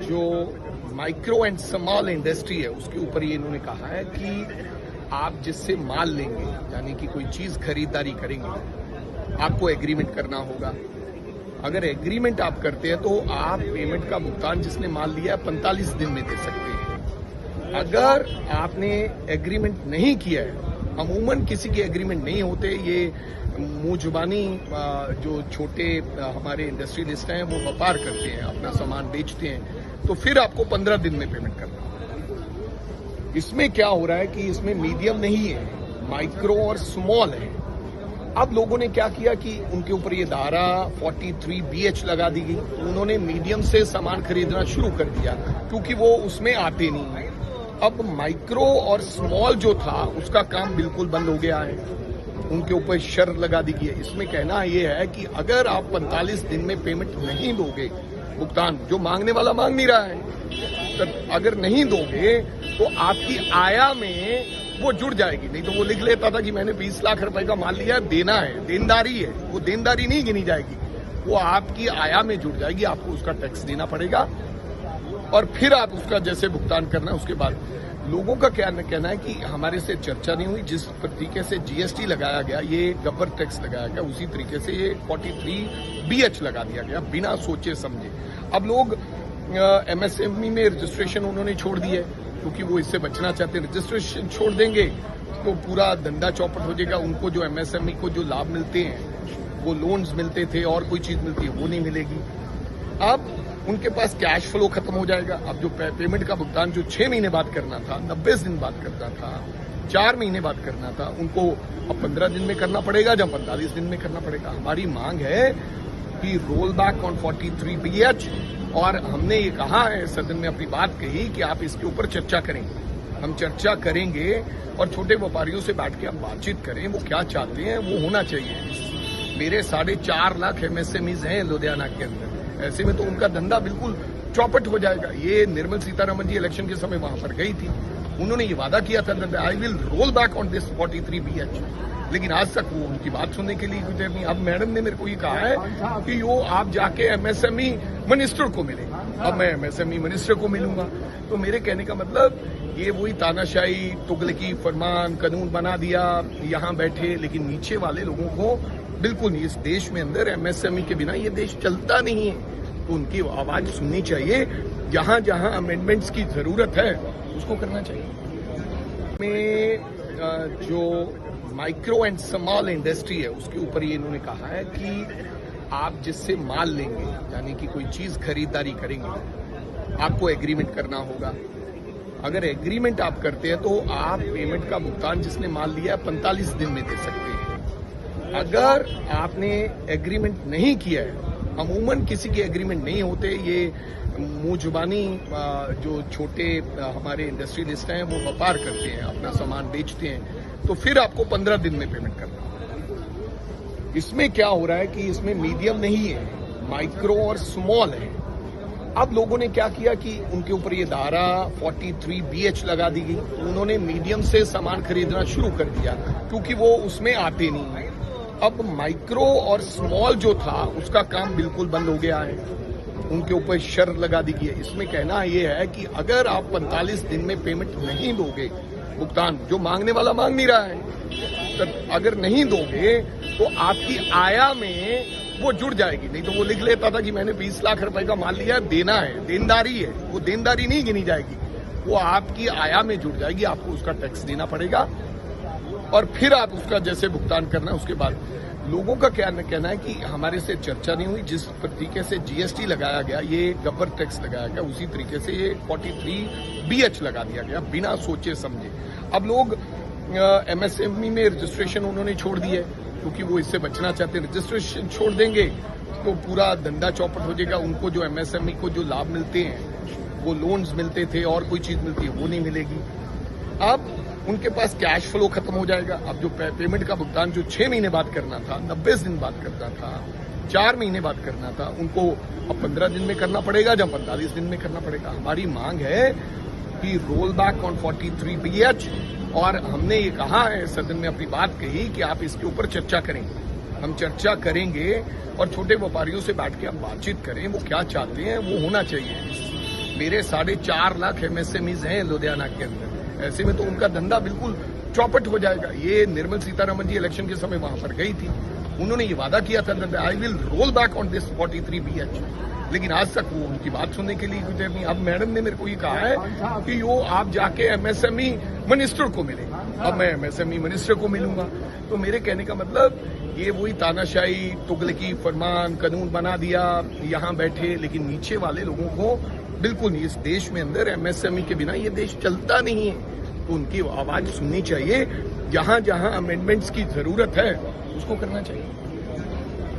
जो micro and small industry है उसके ऊपर ये इन्होंने कहा है कि आप जिससे माल लेंगे यानी कि कोई चीज खरीदारी करेंगे आपको एग्रीमेंट करना होगा। अगर एग्रीमेंट आप करते हैं तो आप पेमेंट का भुगतान जिसने माल लिया है 45 दिन में दे सकते हैं। अगर आपने एग्रीमेंट नहीं किया है, अमूमन किसी के एग्रीमेंट नहीं होते, ये मुंह जुबानी जो छोटे हमारे इंडस्ट्रियलिस्ट हैं वो व्यापार करते हैं, अपना सामान बेचते हैं, तो फिर आपको 15 दिन में पेमेंट करना होगा। इसमें क्या हो रहा है कि इसमें मीडियम नहीं है, माइक्रो और स्मॉल है। अब लोगों ने क्या किया कि उनके ऊपर ये धारा 43BH लगा दी गई, तो उन्होंने मीडियम से सामान खरीदना शुरू कर दिया क्योंकि वो उसमें आते नहीं है। अब माइक्रो और स्मॉल जो था उसका काम बिल्कुल बंद हो गया है, उनके ऊपर शर्त लगा दी गई है। इसमें कहना यह है कि अगर आप 45 दिन में पेमेंट नहीं दोगे, भुगतान जो मांगने वाला मांग नहीं रहा है, तो अगर नहीं दोगे तो आपकी आया में वो जुड़ जाएगी। नहीं तो वो लिख लेता था कि मैंने 20 लाख रुपए का माल लिया, देना है, देनदारी है, वो देनदारी नहीं गिनी जाएगी, वो आपकी आया में जुड़ जाएगी, आपको उसका टैक्स देना पड़ेगा और फिर आप उसका जैसे भुगतान करना है। उसके बाद लोगों का क्या कहना है कि हमारे से चर्चा नहीं हुई, जिस तरीके से GST लगाया गया, ये गब्बर टैक्स लगाया गया, उसी तरीके से ये 43BH लगा दिया गया बिना सोचे समझे। अब लोग MSME में रजिस्ट्रेशन उन्होंने छोड़ दी है क्योंकि वो इससे बचना चाहते हैं। रजिस्ट्रेशन छोड़ देंगे तो पूरा धंधा चौपट हो जाएगा। उनको जो MSME को जो लाभ मिलते हैं, वो लोन्स मिलते थे और कोई चीज मिलती है वो नहीं मिलेगी। अब उनके पास कैश फ्लो खत्म हो जाएगा। अब जो पेमेंट का भुगतान जो 6 महीने बाद करना था, 90 दिन बाद करना था, 4 महीने बाद करना था, उनको अब 15 दिन में करना पड़ेगा, जब 45 दिन में करना पड़ेगा। हमारी मांग है कि रोल बैक ऑन 43BH, और हमने ये कहा है, सदन में अपनी बात कही कि आप इसके ऊपर चर्चा करें। हम चर्चा करेंगे और छोटे व्यापारियों से बैठ के हम बातचीत करें, वो क्या चाहते हैं वो होना चाहिए। मेरे 4.5 लाख MSMEs हैं लुधियाना के अंदर, ऐसे में तो उनका धंधा बिल्कुल चौपट हो जाएगा। ये निर्मला सीतारमण जी इलेक्शन के समय वहां पर गई थी, उन्होंने ये वादा किया था I will roll back on this 43BH, लेकिन आज तक वो उनकी बात सुनने के लिए कुछ नहीं। अब मैडम ने मेरे को ये कहा है कि वो आप जाके MSME मिनिस्टर को मिले। अब मैं MSME मिनिस्टर को मिलूंगा, तो मेरे कहने का मतलब ये वही तानाशाही तुगलकी फरमान कानून बना दिया यहाँ बैठे, लेकिन नीचे वाले लोगों को बिल्कुल नहीं। इस देश में अंदर MSME के बिना ये देश चलता नहीं है, तो उनकी आवाज सुननी चाहिए। जहां जहां अमेंडमेंट्स की जरूरत है उसको करना चाहिए। में जो माइक्रो एंड स्मॉल इंडस्ट्री है उसके ऊपर ये इन्होंने कहा है कि आप जिससे माल लेंगे यानी कि कोई चीज खरीदारी करेंगे आपको एग्रीमेंट करना होगा। अगर एग्रीमेंट आप करते हैं तो आप पेमेंट का भुगतान जिसने माल लिया है 45 दिन में दे सकते हैं। अगर आपने एग्रीमेंट नहीं किया है, अमूमन किसी के एग्रीमेंट नहीं होते, ये मुंह जुबानी जो छोटे हमारे इंडस्ट्रियलिस्ट हैं वो व्यापार करते हैं, अपना सामान बेचते हैं, तो फिर आपको 15 दिन में पेमेंट करना होगा। इसमें क्या हो रहा है कि इसमें मीडियम नहीं है, माइक्रो और स्मॉल है। अब लोगों ने क्या किया कि उनके ऊपर ये धारा 43BH लगा दी गई, तो उन्होंने मीडियम से सामान खरीदना शुरू कर दिया क्योंकि वो उसमें आते नहीं है। अब माइक्रो और स्मॉल जो था उसका काम बिल्कुल बंद हो गया है, उनके ऊपर शर्त लगा दी गई है। इसमें कहना यह है कि अगर आप 45 दिन में पेमेंट नहीं दोगे, भुगतान जो मांगने वाला मांग नहीं रहा है, तो अगर नहीं दोगे तो आपकी आया में वो जुड़ जाएगी। नहीं तो वो लिख लेता था कि मैंने 20 लाख रुपए का माल लिया, देना है, देनदारी है, वो देनदारी नहीं गिनी जाएगी, वो आपकी आया में जुड़ जाएगी, आपको उसका टैक्स देना पड़ेगा और फिर आप उसका जैसे भुगतान करना है। उसके बाद लोगों का क्या कहना है कि हमारे से चर्चा नहीं हुई, जिस तरीके से GST लगाया गया, ये गब्बर टैक्स लगाया गया, उसी तरीके से ये 43BH लगा दिया गया बिना सोचे समझे। अब लोग MSME में रजिस्ट्रेशन उन्होंने छोड़ दी है क्योंकि वो इससे बचना चाहते हैं। रजिस्ट्रेशन छोड़ देंगे तो पूरा धंधा चौपट हो जाएगा। उनको जो MSME को जो लाभ मिलते हैं, वो लोन्स मिलते थे और कोई चीज मिलती है वो नहीं मिलेगी। अब उनके पास कैश फ्लो खत्म हो जाएगा। अब जो पेमेंट का भुगतान जो 6 महीने बाद करना था, 90 दिन बाद करना था, 4 महीने बाद करना था, उनको अब 15 दिन में करना पड़ेगा, जब 45 दिन में करना पड़ेगा। हमारी मांग है कि रोल बैक ऑन 43BH, और हमने ये कहा है, सदन में अपनी बात कही कि आप इसके ऊपर चर्चा करें। हम चर्चा करेंगे और छोटे व्यापारियों से बैठ के हम बातचीत करें, वो क्या चाहते हैं वो होना चाहिए। मेरे 4.5 लाख MSMEs हैं लुधियाना के अंदर। ऐसे में तो उनका धंधा बिल्कुल चौपट हो जाएगा। ये निर्मला सीतारमण जी इलेक्शन के समय वहां पर गई थी, उन्होंने ये वादा किया था I will roll back on this 43BH, लेकिन आज तक वो उनकी बात सुनने के लिए कुछ नहीं। अब मैडम ने मेरे को ये कहा है कि वो आप जाके MSME मिनिस्टर को मिले। अब मैं MSME मिनिस्टर को मिलूंगा, तो मेरे कहने का मतलब ये वही तानाशाही, तुगलकी फरमान, कानून बना दिया, यहाँ बैठे, लेकिन नीचे वाले लोगों को बिल्कुल नहीं। इस देश में अंदर MSME के बिना ये देश चलता नहीं है, तो उनकी आवाज सुननी चाहिए। जहां जहां अमेंडमेंट्स की जरूरत है उसको करना चाहिए।